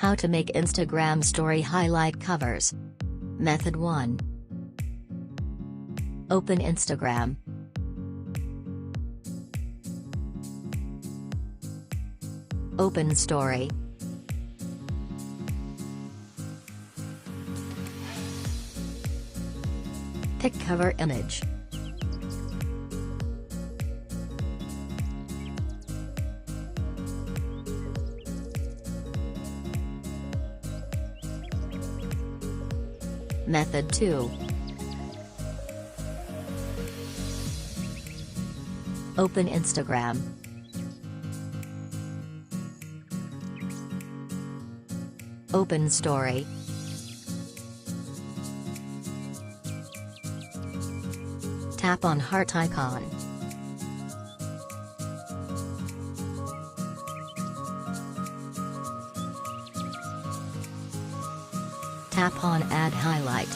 How to make Instagram story highlight covers. Method 1. Open Instagram. Open Story. Pick cover image. Method 2. Open Instagram. Open Story. Tap on heart icon. Tap on Add Highlight.